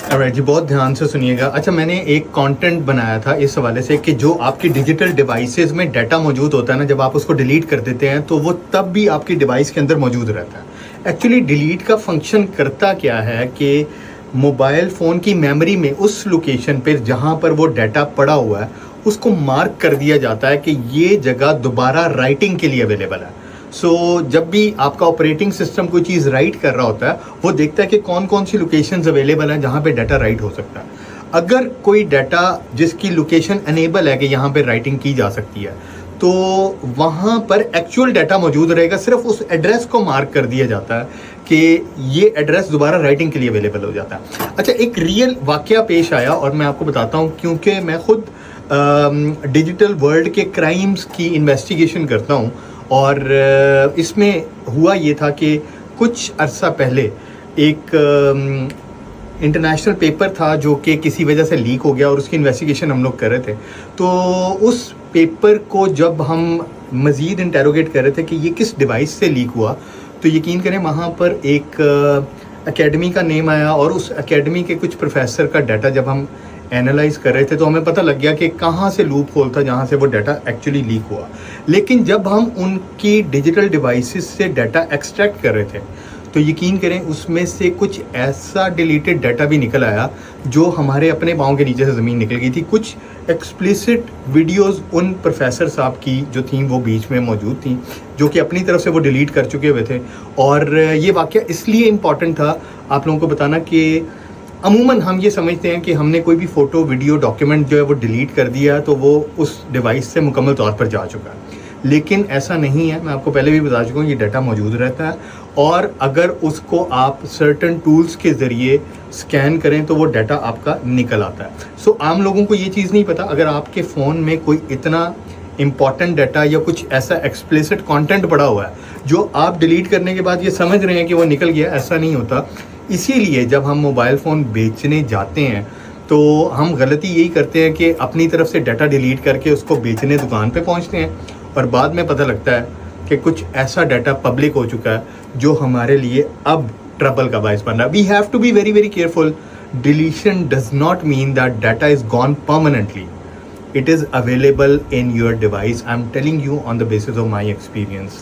Alright जी, बहुत ध्यान से सुनिएगा। अच्छा, मैंने एक कंटेंट बनाया था इस हवाले से कि जो आपकी डिजिटल डिवाइसेस में डाटा मौजूद होता है ना, जब आप उसको डिलीट कर देते हैं तो वो तब भी आपकी डिवाइस के अंदर मौजूद रहता है। एक्चुअली डिलीट का फंक्शन करता क्या है कि मोबाइल फ़ोन की मेमोरी में उस लोकेशन पर जहाँ पर वो डाटा पड़ा हुआ है उसको मार्क कर दिया जाता है कि ये जगह दोबारा राइटिंग के लिए अवेलेबल है। जब भी आपका ऑपरेटिंग सिस्टम कोई चीज़ राइट कर रहा होता है वो देखता है कि कौन कौन सी लोकेशंस अवेलेबल हैं जहाँ पे डाटा राइट हो सकता है। अगर कोई डाटा जिसकी लोकेशन अनेबल है कि यहाँ पे राइटिंग की जा सकती है तो वहाँ पर एक्चुअल डाटा मौजूद रहेगा, सिर्फ उस एड्रेस को मार्क कर दिया जाता है कि ये एड्रेस दोबारा राइटिंग के लिए अवेलेबल हो जाता है। अच्छा, एक रियल वाकया पेश आया और मैं आपको बताता हूँ, क्योंकि मैं खुद डिजिटल वर्ल्ड के क्राइम्स की इन्वेस्टिगेशन करता हूँ और इसमें हुआ ये था कि कुछ अरसा पहले एक इंटरनेशनल पेपर था जो कि किसी वजह से लीक हो गया और उसकी इन्वेस्टिगेशन हम लोग कर रहे थे। तो उस पेपर को जब हम मज़ीद इंटेरोगेट कर रहे थे कि ये किस डिवाइस से लीक हुआ, तो यकीन करें वहाँ पर एक एकेडमी का नेम आया और उस एकेडमी के कुछ प्रोफेसर का डाटा जब हम एनालाइज कर रहे थे तो हमें पता लग गया कि कहाँ से लूप होल था जहाँ से वो डाटा एक्चुअली लीक हुआ। लेकिन जब हम उनकी डिजिटल डिवाइसेस से डाटा एक्सट्रैक्ट कर रहे थे तो यकीन करें उसमें से कुछ ऐसा डिलीटेड डाटा भी निकल आया जो हमारे अपने पाँव के नीचे से ज़मीन निकल गई थी। कुछ एक्सप्लिसिट वीडियोस उन प्रोफेसर साहब की जो थी वो बीच में मौजूद थी, जो कि अपनी तरफ से वो डिलीट कर चुके हुए थे। और ये वाक़या इसलिए इम्पॉर्टेंट था आप लोगों को बताना कि अमूमन हम ये समझते हैं कि हमने कोई भी फ़ोटो वीडियो डॉक्यूमेंट जो है वो डिलीट कर दिया तो वो उस डिवाइस से मुकम्मल तौर पर जा चुका है, लेकिन ऐसा नहीं है। मैं आपको पहले भी बता चुका हूँ, ये डाटा मौजूद रहता है और अगर उसको आप सर्टन टूल्स के ज़रिए स्कैन करें तो वो डाटा आपका निकल आता है। आम लोगों को ये चीज़ नहीं पता। अगर आपके फ़ोन में कोई इतना इम्पॉर्टेंट डाटा या कुछ ऐसा एक्सप्लिसिट कंटेंट पड़ा हुआ है जो आप डिलीट करने के बाद ये समझ रहे हैं कि वो निकल गया, ऐसा नहीं होता। इसीलिए जब हम मोबाइल फ़ोन बेचने जाते हैं तो हम गलती यही करते हैं कि अपनी तरफ से डाटा डिलीट करके उसको बेचने दुकान पे पहुंचते हैं और बाद में पता लगता है कि कुछ ऐसा डाटा पब्लिक हो चुका है जो हमारे लिए अब ट्रबल का बायस बन रहा है। We have to be very very careful. Deletion does not mean that data is gone permanently. It is available in your device. I'm telling you on the basis of my experience.